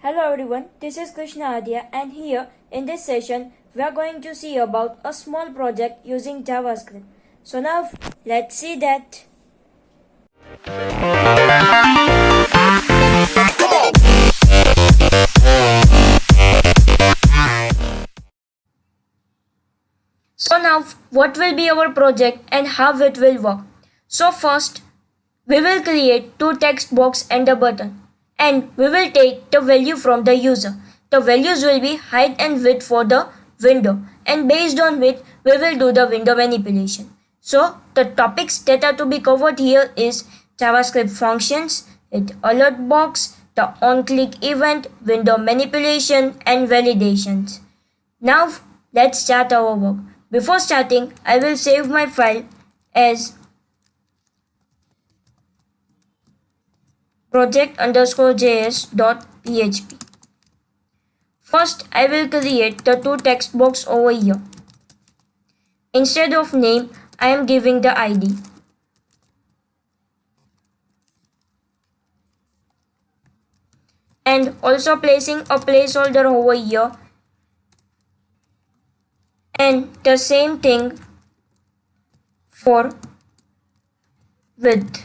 Hello everyone, this is Krishna Adya and here in this session we are going to see about a small project using JavaScript. So now let's see that. So now what will be our project and how it will work? So first we will create two text box and a button and we will take the value from the user. The values will be height and width for the window and based on which we will do the window manipulation. So the topics that are to be covered here is JavaScript functions, its alert box, the on-click event, window manipulation and validations. Now let's start our work. Before starting, I will save my file as project_js.php. First, I will create the two text box over here. Instead of name, I am giving the ID. And also placing a placeholder over here. And the same thing for width.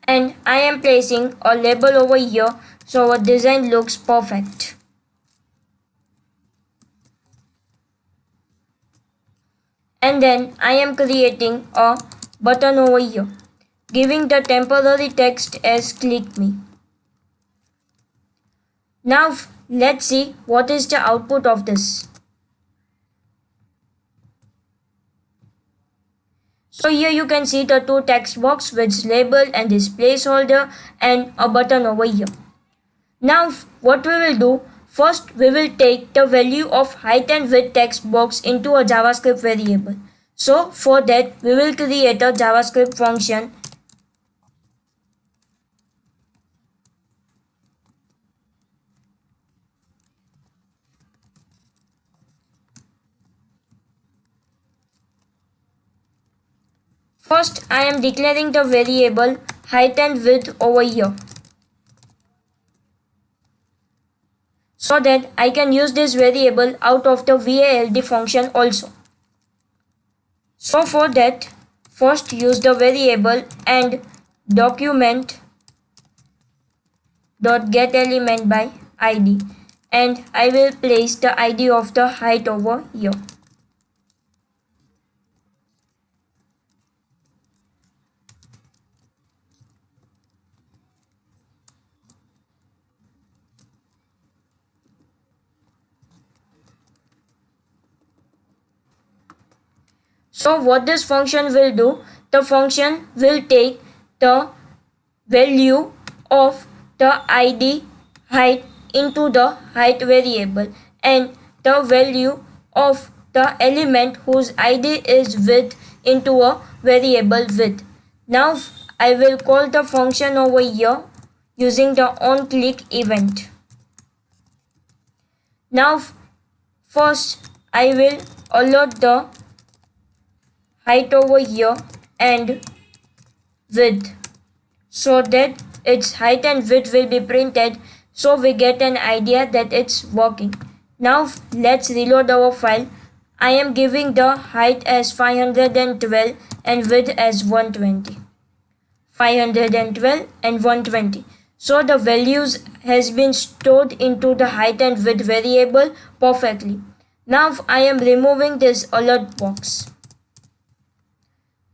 And I am placing a label over here so our design looks perfect. And then I am creating a button over here, giving the temporary text as click me. Now let's see what is the output of this. So here you can see the two text box with label and this placeholder and a button over here. Now what we will do, first we will take the value of height and width text box into a JavaScript variable. So for that we will create a JavaScript function First, I am declaring the variable height and width over here so that I can use this variable out of the VALD function also. So for that, first use the variable and document .getElementById and I will place the ID of the height over here. So what this function will do, the function will take the value of the ID height into the height variable and the value of the element whose ID is width into a variable width. Now I will call the function over here using the onClick event. Now first I will alert the height over here and width so that its height and width will be printed so we get an idea that it's working. Now let's reload our file. I am giving the height as 512 and width as 120. 512 and 120. So the values has been stored into the height and width variable perfectly. Now I am removing this alert box.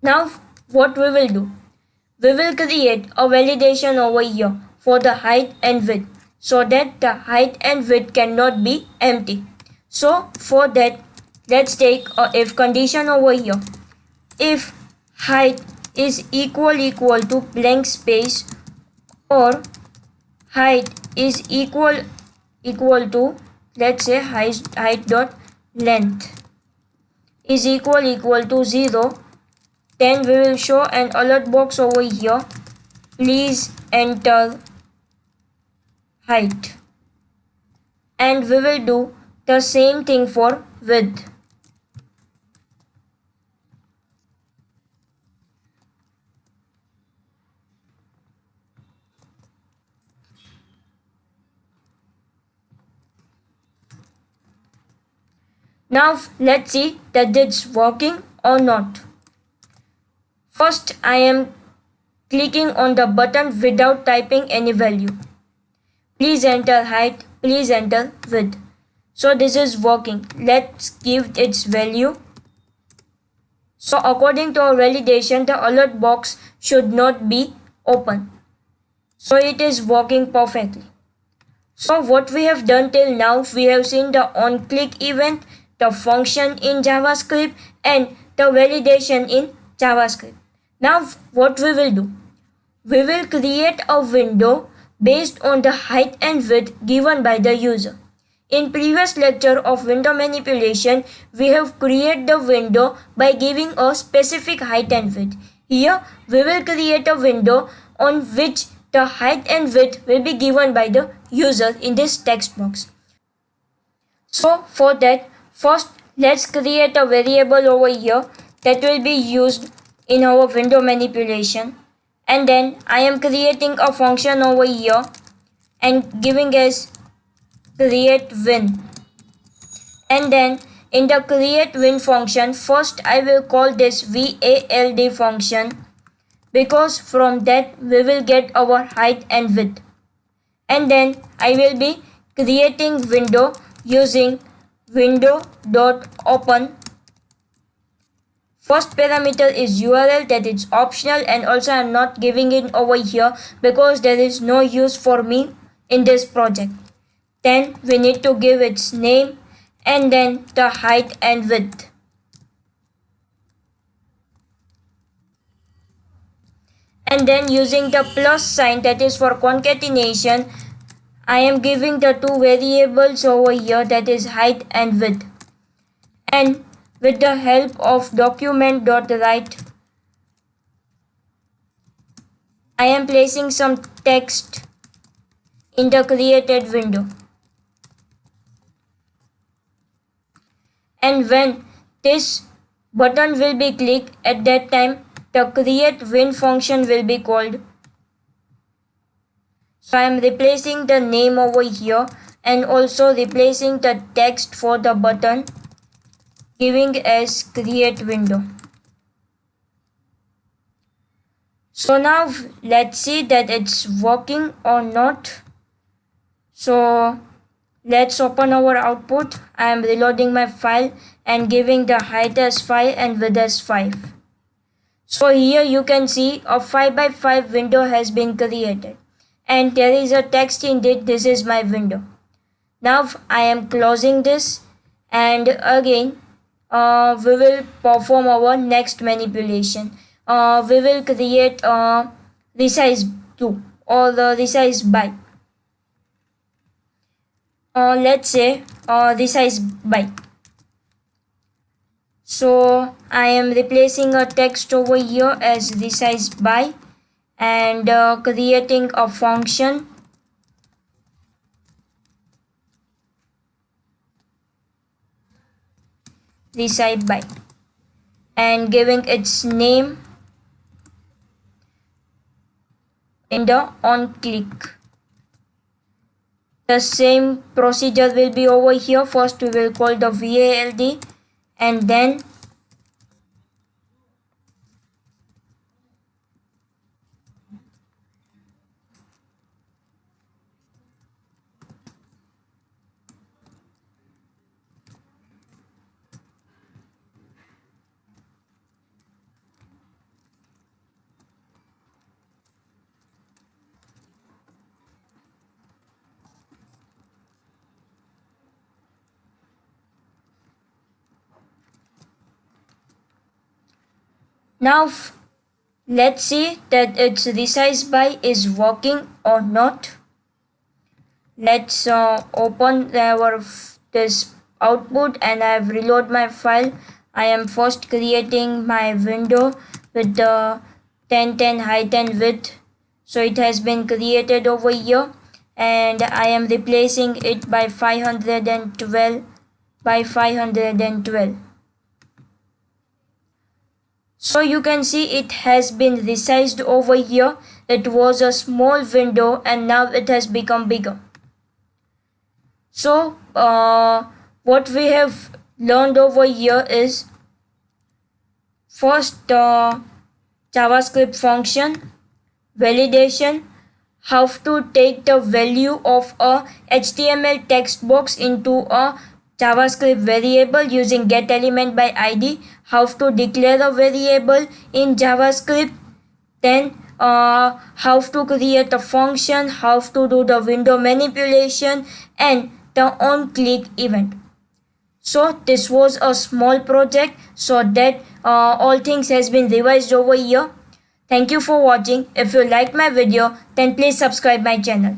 Now what we will do? We will create a validation over here for the height and width so that the height and width cannot be empty. So for that, let's take a if condition over here. If height is equal to blank space or height is equal to, let's say height dot length is equal to 0, then we will show an alert box over here. Please enter height. And we will do the same thing for width. Now let's see that it's working or not. First, I am clicking on the button without typing any value. Please enter height, please enter width. So this is working. Let's give its value. So according to our validation, the alert box should not be open. So it is working perfectly. So what we have done till now, we have seen the onClick event, the function in JavaScript, and the validation in JavaScript. Now what we will do? We will create a window based on the height and width given by the user. In previous lecture of window manipulation, we have created the window by giving a specific height and width. Here, we will create a window on which the height and width will be given by the user in this text box. So for that, first let's create a variable over here that will be used in our window manipulation. And then I am creating a function over here and giving as create win. And then in the create win function, first I will call this VALD function, because from that we will get our height and width. And then I will be creating window using window.open. First parameter is URL, that is optional, and also I am not giving it over here because there is no use for me in this project. Then we need to give its name and then the height and width. And then using the plus sign, that is for concatenation, I am giving the two variables over here, that is height and width. And with the help of document.write, I am placing some text in the created window. And when this button will be clicked, at that time the create win function will be called. So I am replacing the name over here and also replacing the text for the button, giving as create window. So now let's see that it's working or not. So let's open our output. I am reloading my file and giving the height as 5 and width as 5. So here you can see a 5x5 window has been created and there is a text in it. This is my window. Now I am closing this, and again we will perform our next manipulation. We will create resize to or the resize by. Let's say resize by. So I am replacing a text over here as resize by and creating a function resize by and giving its name in the onClick. The same procedure will be over here. First we will call the VALD and then now let's see that its resize by is working or not. Let's open our this output and I have reload my file. I am first creating my window with the 1010 height and width. So it has been created over here and I am replacing it by 512 by 512. So you can see it has been resized over here. It was a small window and now it has become bigger. So what we have learned over here is first JavaScript function, validation, how to take the value of a HTML text box into a JavaScript variable using GetElementById, how to declare a variable in JavaScript, then how to create a function, how to do the window manipulation and the on-click event. So this was a small project, so that all things has been revised over here. Thank you for watching. If you like my video, then please subscribe my channel.